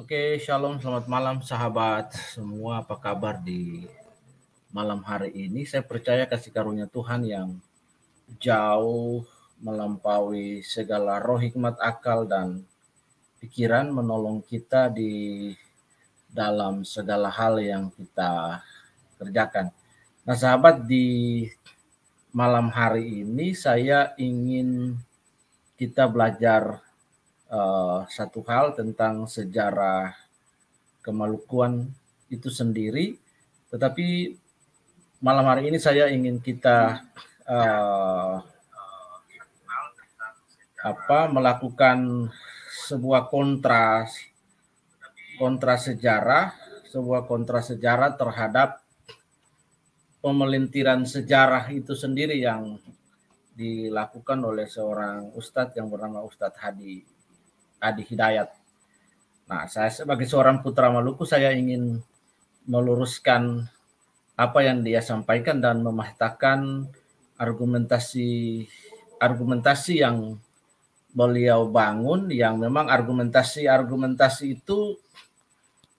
Oke, shalom, selamat malam sahabat semua. Apa kabar di malam hari ini? Saya percaya kasih karunia Tuhan yang jauh melampaui segala roh hikmat akal dan pikiran menolong kita di dalam segala hal yang kita kerjakan. Nah sahabat, di malam hari ini saya ingin kita belajar satu hal tentang sejarah Kemalukuan itu sendiri, tetapi malam hari ini saya ingin kita melakukan sebuah kontra sejarah terhadap pemelintiran sejarah itu sendiri yang dilakukan oleh seorang ustadz yang bernama Ustadz Adi Hidayat. Nah, saya sebagai seorang putra Maluku, saya ingin meluruskan apa yang dia sampaikan dan memahtakan argumentasi yang beliau bangun, yang memang argumentasi itu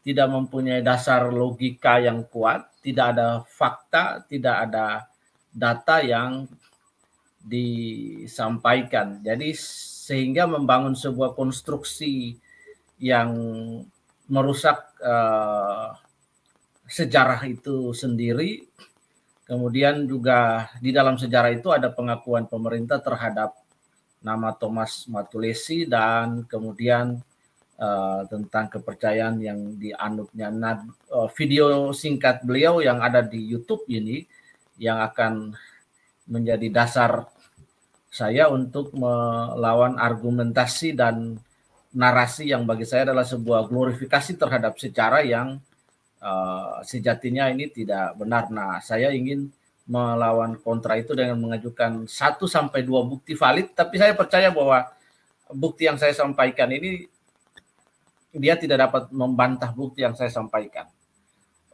tidak mempunyai dasar logika yang kuat, tidak ada fakta, tidak ada data yang disampaikan. Jadi sehingga membangun sebuah konstruksi yang merusak sejarah itu sendiri. Kemudian juga di dalam sejarah itu ada pengakuan pemerintah terhadap nama Thomas Matulesi dan kemudian tentang kepercayaan yang dianutnya. Nah, video singkat beliau yang ada di YouTube ini yang akan menjadi dasar saya untuk melawan argumentasi dan narasi yang bagi saya adalah sebuah glorifikasi terhadap sejarah yang sejatinya ini tidak benar. Nah, saya ingin melawan kontra itu dengan mengajukan 1-2 bukti valid, tapi saya percaya bahwa bukti yang saya sampaikan ini dia tidak dapat membantah bukti yang saya sampaikan.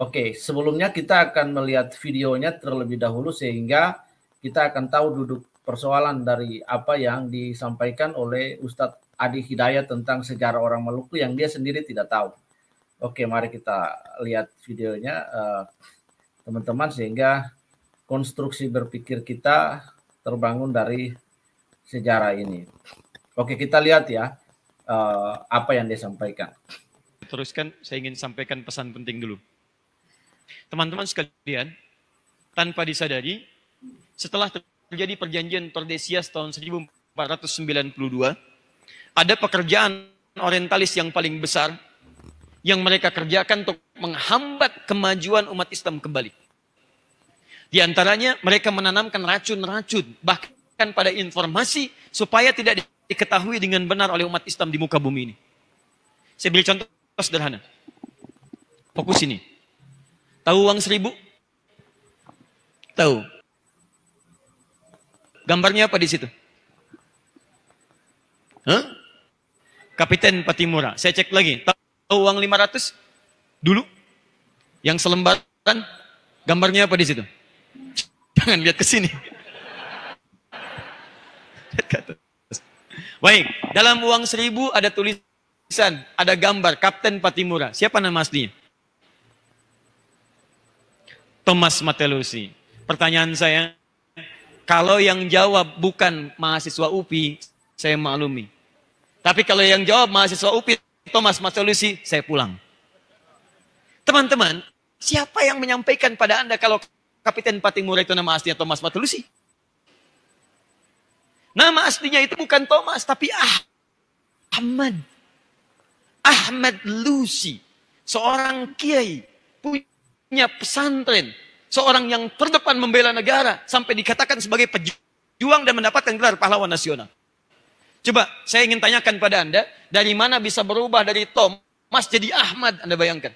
Oke, sebelumnya kita akan melihat videonya terlebih dahulu sehingga kita akan tahu duduk persoalan dari apa yang disampaikan oleh Ustadz Adi Hidayat tentang sejarah orang Maluku yang dia sendiri tidak tahu. Oke, mari kita lihat videonya teman-teman sehingga konstruksi berpikir kita terbangun dari sejarah ini. Oke, kita lihat ya apa yang dia sampaikan. Teruskan, saya ingin sampaikan pesan penting dulu. Teman-teman sekalian, tanpa disadari, setelah terjadi perjanjian Tordesillas tahun 1492, ada pekerjaan orientalis yang paling besar yang mereka kerjakan untuk menghambat kemajuan umat Islam kembali. Di antaranya mereka menanamkan racun-racun bahkan pada informasi supaya tidak diketahui dengan benar oleh umat Islam di muka bumi ini. Saya beri contoh sederhana. Fokus ini. Tahu uang 1000? Tahu. Gambarnya apa di situ? Hah? Kapiten Patimura. Saya cek lagi. Tahu uang 500? Dulu? Yang selembaran? Gambarnya apa di situ? Jangan lihat ke sini. Lihat ke atas. Baik, dalam uang 1000 ada tulisan, ada gambar Kapten Patimura. Siapa nama aslinya? Thomas Matelusi. Pertanyaan saya, kalau yang jawab bukan mahasiswa UPI, saya maklumi. Tapi kalau yang jawab mahasiswa UPI, Thomas Matelusi, saya pulang. Teman-teman, siapa yang menyampaikan pada Anda kalau Kapten Patimura itu nama aslinya Thomas Matelusi? Nama aslinya itu bukan Thomas, tapi Ahmad. Ahmad Lusi. Seorang kiai, punya pesantren. Seorang yang terdepan membela negara. Sampai dikatakan sebagai pejuang dan mendapatkan gelar pahlawan nasional. Coba, saya ingin tanyakan pada Anda, dari mana bisa berubah dari Thomas jadi Ahmad? Anda bayangkan.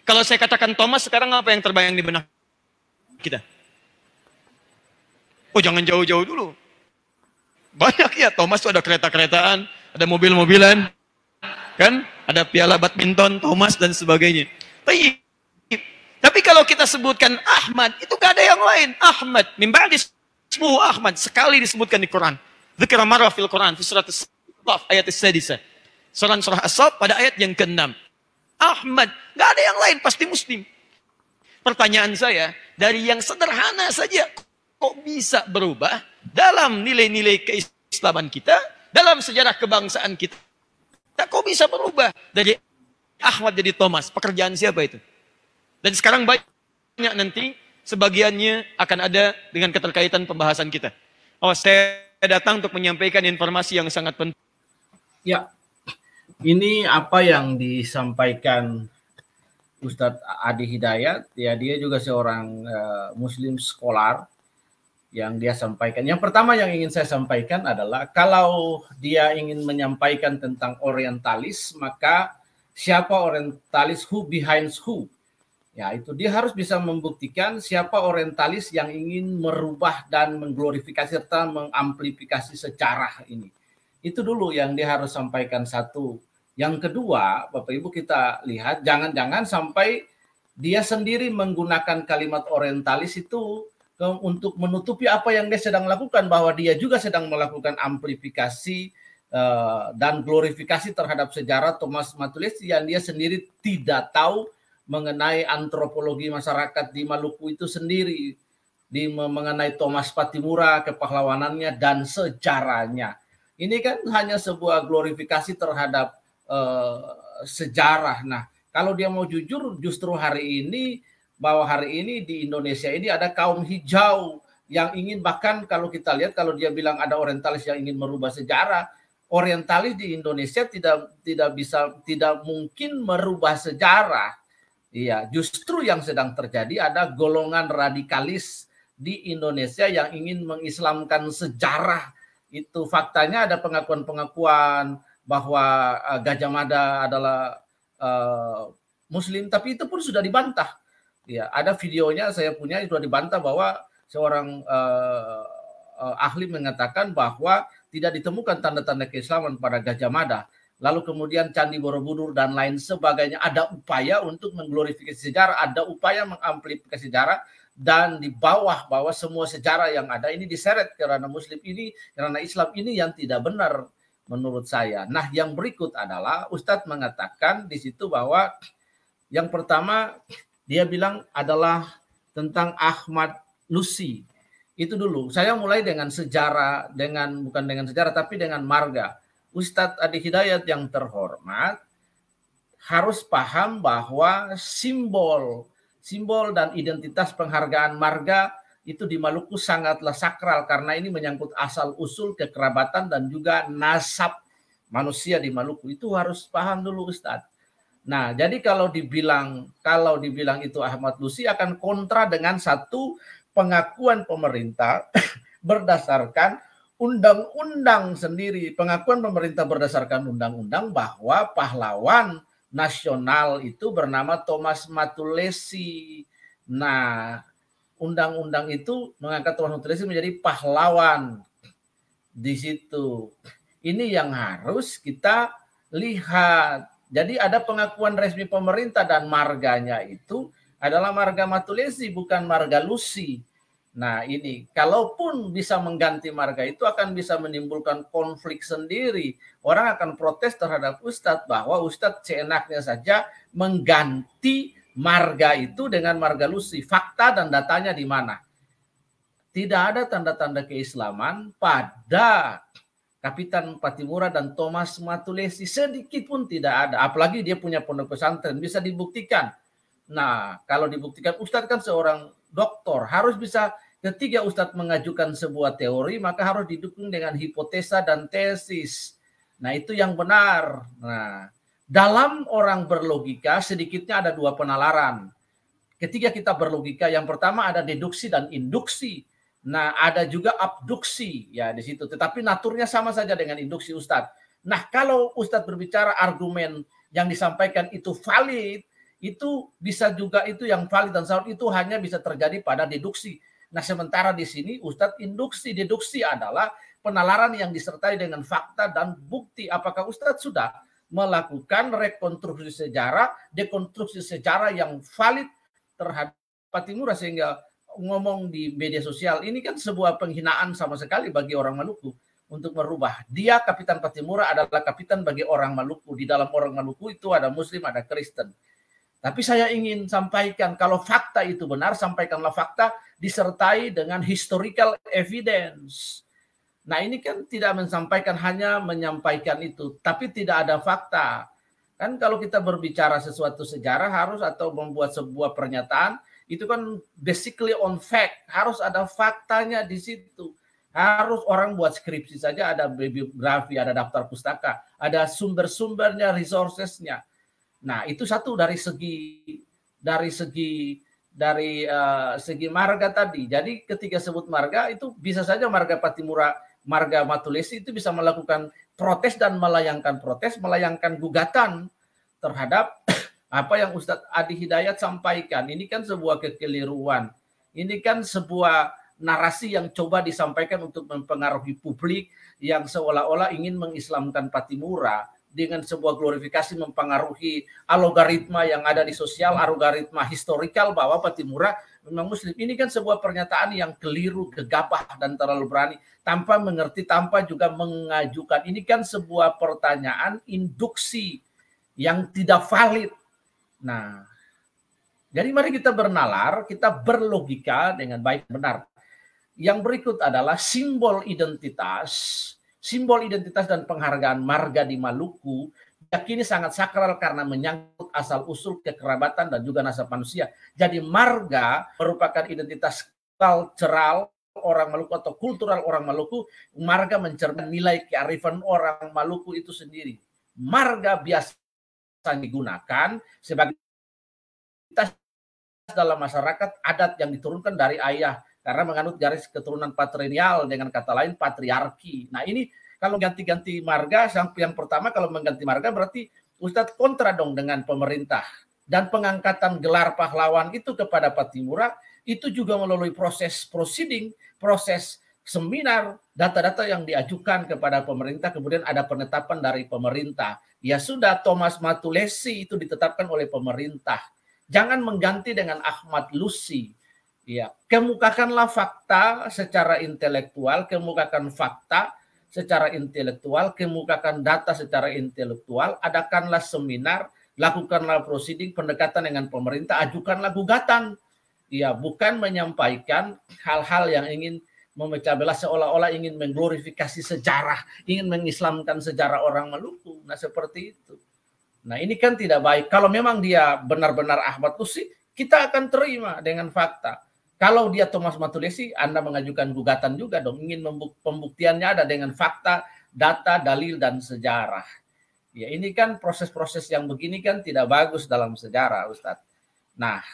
Kalau saya katakan Thomas, sekarang apa yang terbayang di benak kita? Oh, jangan jauh-jauh dulu. Banyak ya, Thomas itu ada kereta-keretaan, ada mobil-mobilan, kan? Ada piala badminton, Thomas dan sebagainya. Tapi kalau kita sebutkan Ahmad, itu gak ada yang lain. Ahmad, min ba'di ismuhu Ahmad, sekali disebutkan di Quran. Dzikra marra fil Quran, fi surat As-Saff ayat as-sadisah. surah As-Saff pada ayat yang ke-6. Ahmad, nggak ada yang lain, pasti Muslim. Pertanyaan saya, dari yang sederhana saja, kok bisa berubah dalam nilai-nilai keislaman kita, dalam sejarah kebangsaan kita, kok bisa berubah dari Ahmad jadi Thomas? Pekerjaan siapa itu? Dan sekarang banyak nanti, sebagiannya akan ada dengan keterkaitan pembahasan kita. Oh, saya datang untuk menyampaikan informasi yang sangat penting. Ya, ini apa yang disampaikan Ustadz Adi Hidayat, ya dia juga seorang Muslim scholar yang dia sampaikan. Yang pertama yang ingin saya sampaikan adalah kalau dia ingin menyampaikan tentang orientalis, maka siapa orientalis, who behind who? Ya, itu dia harus bisa membuktikan siapa orientalis yang ingin merubah dan mengglorifikasi serta mengamplifikasi sejarah ini. Itu dulu yang dia harus sampaikan satu. Yang kedua, Bapak Ibu kita lihat, jangan-jangan sampai dia sendiri menggunakan kalimat orientalis itu untuk menutupi apa yang dia sedang lakukan, bahwa dia juga sedang melakukan amplifikasi dan glorifikasi terhadap sejarah Thomas Matulesi yang dia sendiri tidak tahu mengenai antropologi masyarakat di Maluku itu sendiri, mengenai Thomas Patimura, kepahlawanannya dan sejarahnya. Ini kan hanya sebuah glorifikasi terhadap sejarah. Nah, kalau dia mau jujur, justru hari ini, bahwa hari ini di Indonesia ini ada kaum hijau yang ingin, bahkan kalau kita lihat, kalau dia bilang ada orientalis yang ingin merubah sejarah, orientalis di Indonesia tidak mungkin merubah sejarah. Iya, justru yang sedang terjadi ada golongan radikalis di Indonesia yang ingin mengislamkan sejarah. Itu faktanya ada pengakuan-pengakuan bahwa Gajah Mada adalah Muslim, tapi itu pun sudah dibantah. Ya, ada videonya saya punya, itu sudah dibantah bahwa seorang ahli mengatakan bahwa tidak ditemukan tanda-tanda keislaman pada Gajah Mada. Lalu kemudian Candi Borobudur dan lain sebagainya, ada upaya untuk mengglorifikasi sejarah, ada upaya mengamplifikasi sejarah, dan di bawah bahwa semua sejarah yang ada ini diseret karena Muslim ini, karena Islam ini yang tidak benar menurut saya. Nah, yang berikut adalah Ustadz mengatakan di situ bahwa yang pertama dia bilang adalah tentang Ahmad Lusi. Itu dulu. Saya mulai dengan sejarah, bukan dengan sejarah tapi dengan marga. Ustadz Adi Hidayat yang terhormat harus paham bahwa simbol dan identitas penghargaan marga itu di Maluku sangatlah sakral, karena ini menyangkut asal usul kekerabatan dan juga nasab manusia di Maluku. Itu harus paham dulu Ustadz. Nah, jadi kalau dibilang itu Ahmad Lusi akan kontra dengan satu pengakuan pemerintah berdasarkan undang-undang sendiri. Pengakuan pemerintah berdasarkan undang-undang bahwa pahlawan nasional itu bernama Thomas Matulesi. Nah, undang-undang itu mengangkat Thomas Matulesi menjadi pahlawan di situ. Ini yang harus kita lihat. Jadi ada pengakuan resmi pemerintah dan marganya itu adalah marga Matulesi, bukan marga Lusi. Nah, ini kalaupun bisa mengganti marga itu akan bisa menimbulkan konflik sendiri. Orang akan protes terhadap Ustadz bahwa Ustadz seenaknya saja mengganti marga itu dengan marga Lusi. Fakta dan datanya di mana? Tidak ada tanda-tanda keislaman pada Kapitan Patimura dan Thomas Matulesi, sedikit pun tidak ada. Apalagi dia punya pondok pesantren, bisa dibuktikan. Nah, kalau dibuktikan, Ustadz kan seorang doktor, harus bisa, ketika Ustadz mengajukan sebuah teori, maka harus didukung dengan hipotesa dan tesis. Nah, itu yang benar. Nah, dalam orang berlogika, sedikitnya ada dua penalaran. Ketika kita berlogika, yang pertama ada deduksi dan induksi. Nah, ada juga abduksi ya di situ. Tetapi naturnya sama saja dengan induksi Ustadz. Nah, kalau Ustadz berbicara argumen yang disampaikan itu valid, itu bisa juga itu yang valid dan valid itu hanya bisa terjadi pada deduksi. Nah, sementara di sini Ustadz induksi. Deduksi adalah penalaran yang disertai dengan fakta dan bukti. Apakah Ustadz sudah melakukan rekonstruksi sejarah, dekonstruksi sejarah yang valid terhadap Patimura, sehingga ngomong di media sosial ini kan sebuah penghinaan sama sekali bagi orang Maluku. untuk merubah. Dia Kapitan Patimura adalah kapitan bagi orang Maluku. Di dalam orang Maluku itu ada Muslim, ada Kristen. Tapi saya ingin sampaikan, kalau fakta itu benar, sampaikanlah fakta disertai dengan historical evidence. Nah ini kan tidak hanya menyampaikan itu, tapi tidak ada fakta. Kan kalau kita berbicara sesuatu sejarah harus atau membuat sebuah pernyataan, itu kan basically on fact, harus ada faktanya di situ. Harus orang buat skripsi saja ada bibliografi, ada daftar pustaka, ada sumber-sumbernya, resourcesnya. Nah, itu satu dari segi marga tadi. Jadi ketika sebut marga itu bisa saja marga Patimura, marga Matulesi itu bisa melakukan protes dan melayangkan gugatan terhadap apa yang Ustadz Adi Hidayat sampaikan. Ini kan sebuah kekeliruan. Ini kan sebuah narasi yang coba disampaikan untuk mempengaruhi publik yang seolah-olah ingin mengislamkan Patimura dengan sebuah glorifikasi mempengaruhi algoritma yang ada di sosial, algoritma historikal bahwa Patimura memang Muslim. Ini kan sebuah pernyataan yang keliru, gegabah, dan terlalu berani, tanpa mengerti, tanpa juga mengajukan. Ini kan sebuah pertanyaan induksi yang tidak valid. Nah, jadi mari kita bernalar, kita berlogika dengan baik benar. Yang berikut adalah simbol identitas dan penghargaan marga di Maluku yakini sangat sakral karena menyangkut asal-usul kekerabatan dan juga nasab manusia. Jadi marga merupakan identitas kultural orang Maluku atau kultural orang Maluku. Marga mencerminkan nilai kearifan orang Maluku itu sendiri. Marga biasa digunakan sebagai identitas dalam masyarakat adat yang diturunkan dari ayah, karena menganut garis keturunan patrilineal, dengan kata lain patriarki. Nah ini kalau ganti-ganti marga, yang pertama kalau mengganti marga berarti Ustadz kontra dong dengan pemerintah. Dan pengangkatan gelar pahlawan itu kepada Patimura itu juga melalui proses proceeding, proses seminar, data-data yang diajukan kepada pemerintah, kemudian ada penetapan dari pemerintah. Ya sudah, Thomas Matulesi itu ditetapkan oleh pemerintah. Jangan mengganti dengan Ahmad Lusi. Ya, kemukakanlah fakta secara intelektual, kemukakan fakta secara intelektual, kemukakan data secara intelektual, adakanlah seminar, lakukanlah proceeding, pendekatan dengan pemerintah, ajukanlah gugatan. Ya, bukan menyampaikan hal-hal yang ingin memecah belah, seolah-olah ingin mengglorifikasi sejarah, ingin mengislamkan sejarah orang Maluku. Nah, seperti itu. Nah, ini kan tidak baik. Kalau memang dia benar-benar Ahmad Lusi, kita akan terima dengan fakta. Kalau dia Thomas Matulesi, Anda mengajukan gugatan juga dong. Ingin pembuktiannya ada dengan fakta, data, dalil, dan sejarah. Ya, ini kan proses-proses yang begini kan tidak bagus dalam sejarah, Ustadz. Nah,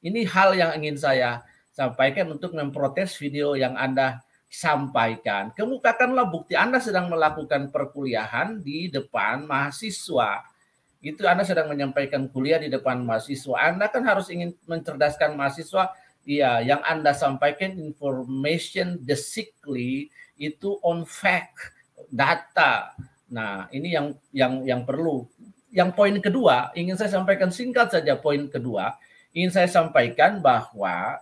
ini hal yang ingin saya sampaikan untuk memprotes video yang Anda sampaikan. Kemukakanlah bukti Anda sedang melakukan perkuliahan di depan mahasiswa. Itu Anda sedang menyampaikan kuliah di depan mahasiswa. Anda kan harus ingin mencerdaskan mahasiswa. Iya, yang Anda sampaikan information basically itu on fact, data. Nah, ini yang perlu. Yang poin kedua, ingin saya sampaikan singkat saja poin kedua. Ingin saya sampaikan bahwa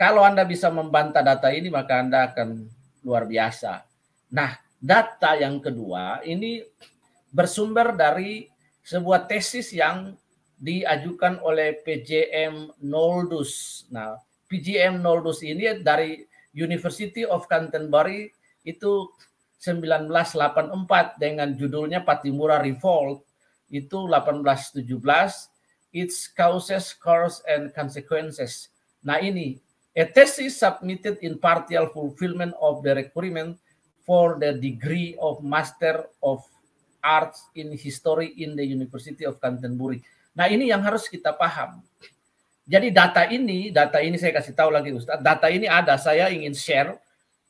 kalau Anda bisa membantah data ini, maka Anda akan luar biasa. Nah, data yang kedua ini bersumber dari sebuah tesis yang diajukan oleh PJM Noldus. Nah, PJM Noldus ini dari University of Canterbury itu 1984 dengan judulnya Patimura Revolt, itu 1817, Its Causes, Course, and Consequences. Nah ini, a thesis submitted in partial fulfillment of the requirement for the degree of Master of Arts in History in the University of Canterbury. Nah ini yang harus kita paham. Jadi data ini saya kasih tahu lagi Ustaz, data ini ada, saya ingin share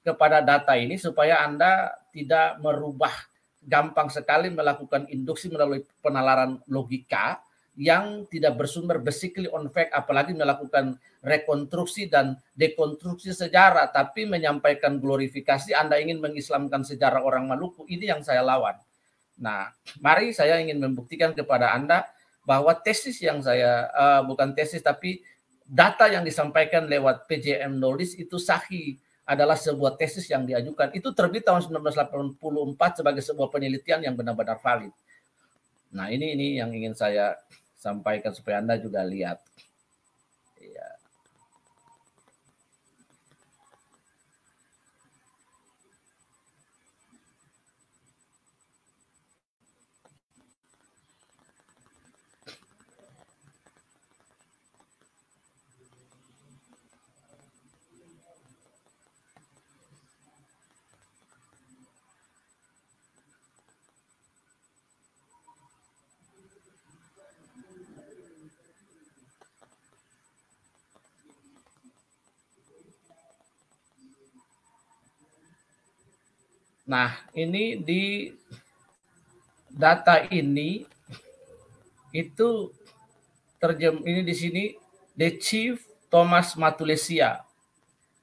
kepada data ini supaya Anda tidak merubah, gampang sekali melakukan induksi melalui penalaran logika yang tidak bersumber basically on fact, apalagi melakukan rekonstruksi dan dekonstruksi sejarah, tapi menyampaikan glorifikasi, Anda ingin mengislamkan sejarah orang Maluku, ini yang saya lawan. Nah, mari saya ingin membuktikan kepada Anda bahwa tesis yang saya, bukan tesis tapi data yang disampaikan lewat PJM Knowledge itu sahih. adalah sebuah tesis yang diajukan. Itu terbit tahun 1984 sebagai sebuah penelitian yang benar-benar valid. Nah, ini yang ingin saya sampaikan supaya Anda juga lihat. Ya. Nah, ini di data ini itu ini di sini The Chief Thomas Matulesia.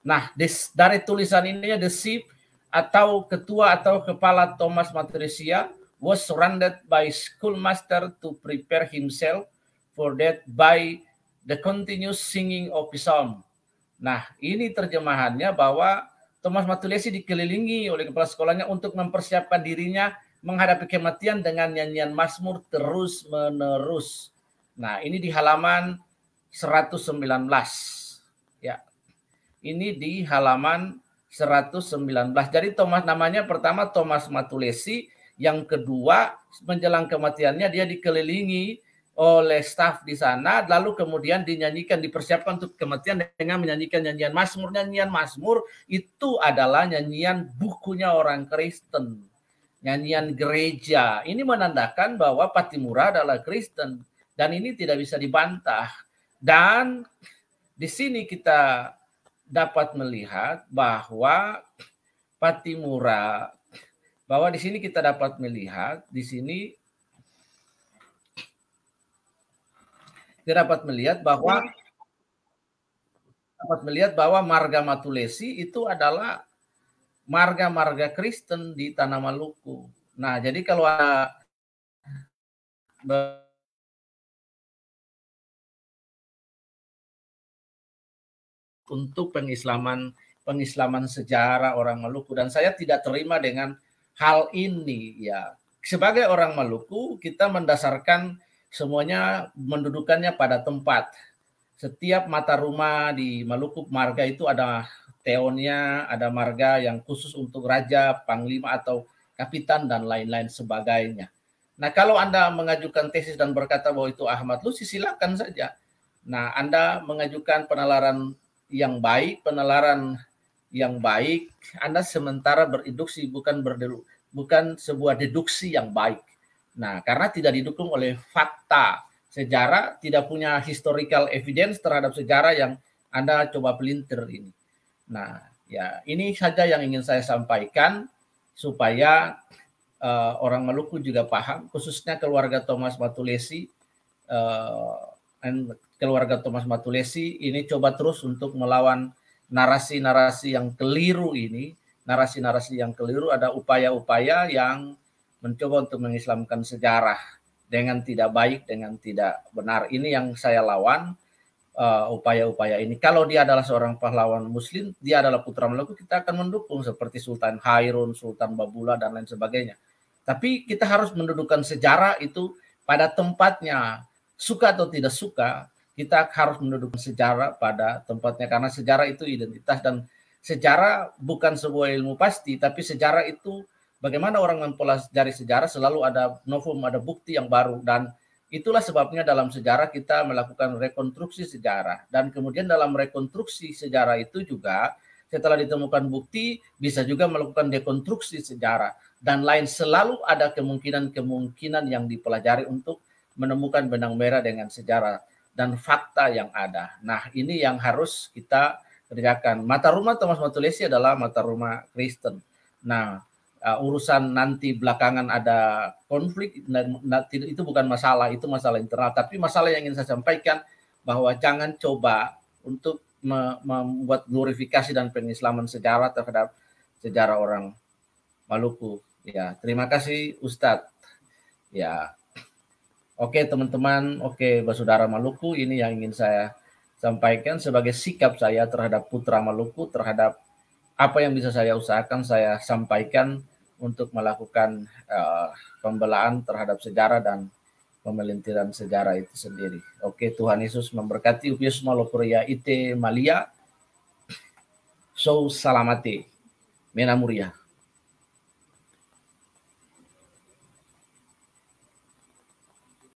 Nah, dari tulisan ini The Chief atau ketua atau kepala Thomas Matulesia was surrounded by schoolmaster to prepare himself for that by the continuous singing of his psalm. Nah, ini terjemahannya bahwa Thomas Matulesi dikelilingi oleh kepala sekolahnya untuk mempersiapkan dirinya menghadapi kematian dengan nyanyian mazmur terus-menerus. Nah, ini di halaman 119. Ya. Ini di halaman 119. Jadi Thomas namanya pertama Thomas Matulesi, yang kedua menjelang kematiannya dia dikelilingi oleh staf di sana, lalu kemudian dinyanyikan, dipersiapkan untuk kematian dengan menyanyikan nyanyian mazmur. Nyanyian mazmur itu adalah nyanyian bukunya orang Kristen, nyanyian gereja. Ini menandakan bahwa Pattimura adalah Kristen dan ini tidak bisa dibantah. Dan di sini kita dapat melihat bahwa Pattimura, bahwa di sini kita dapat melihat di sini kita dapat melihat bahwa marga Matulesi itu adalah marga-marga Kristen di Tanah Maluku. Nah, jadi kalau ada untuk pengislaman sejarah orang Maluku, dan saya tidak terima dengan hal ini ya. Sebagai orang Maluku, kita mendasarkan semuanya mendudukannya pada tempat. Setiap mata rumah di Maluku marga itu ada teonnya, ada marga yang khusus untuk raja, panglima atau kapitan dan lain-lain sebagainya. Nah, kalau Anda mengajukan tesis dan berkata bahwa itu Ahmad Lusi, silakan saja. Nah, Anda mengajukan penalaran yang baik, Anda sementara berinduksi, bukan sebuah deduksi yang baik. Nah, karena tidak didukung oleh fakta sejarah, tidak punya historical evidence terhadap sejarah yang Anda coba pelintir ini. Nah, ya ini saja yang ingin saya sampaikan supaya orang Maluku juga paham, khususnya keluarga Thomas Matulesi, ini coba terus untuk melawan narasi-narasi yang keliru ini. Narasi-narasi yang keliru, ada upaya-upaya yang mencoba untuk mengislamkan sejarah dengan tidak baik, dengan tidak benar. Ini yang saya lawan, upaya-upaya ini. Kalau dia adalah seorang pahlawan Muslim, dia adalah putra Maluku, kita akan mendukung seperti Sultan Hairun, Sultan Babula, dan lain sebagainya. Tapi kita harus mendudukan sejarah itu pada tempatnya. Suka atau tidak suka, kita harus mendudukan sejarah pada tempatnya, karena sejarah itu identitas, dan sejarah bukan sebuah ilmu pasti, tapi sejarah itu bagaimana orang mempelajari sejarah selalu ada novum, ada bukti yang baru, dan itulah sebabnya dalam sejarah kita melakukan rekonstruksi sejarah, dan kemudian dalam rekonstruksi sejarah itu juga setelah ditemukan bukti bisa juga melakukan dekonstruksi sejarah, dan lain selalu ada kemungkinan yang dipelajari untuk menemukan benang merah dengan sejarah dan fakta yang ada. Nah, ini yang harus kita kerjakan. Mata rumah Thomas Matulesi adalah mata rumah Kristen. Nah, urusan nanti belakangan ada konflik, itu bukan masalah, itu masalah internal. Tapi masalah yang ingin saya sampaikan bahwa jangan coba untuk membuat glorifikasi dan pengislaman sejarah terhadap sejarah orang Maluku. Ya, terima kasih Ustadz. Ya, oke teman-teman, oke Saudara Maluku, ini yang ingin saya sampaikan sebagai sikap saya terhadap putra Maluku, terhadap apa yang bisa saya usahakan saya sampaikan untuk melakukan pembelaan terhadap sejarah dan pemelintiran sejarah itu sendiri. Oke, Tuhan Yesus memberkati. Upius malopuria ite malia. So salamate. Mena muria.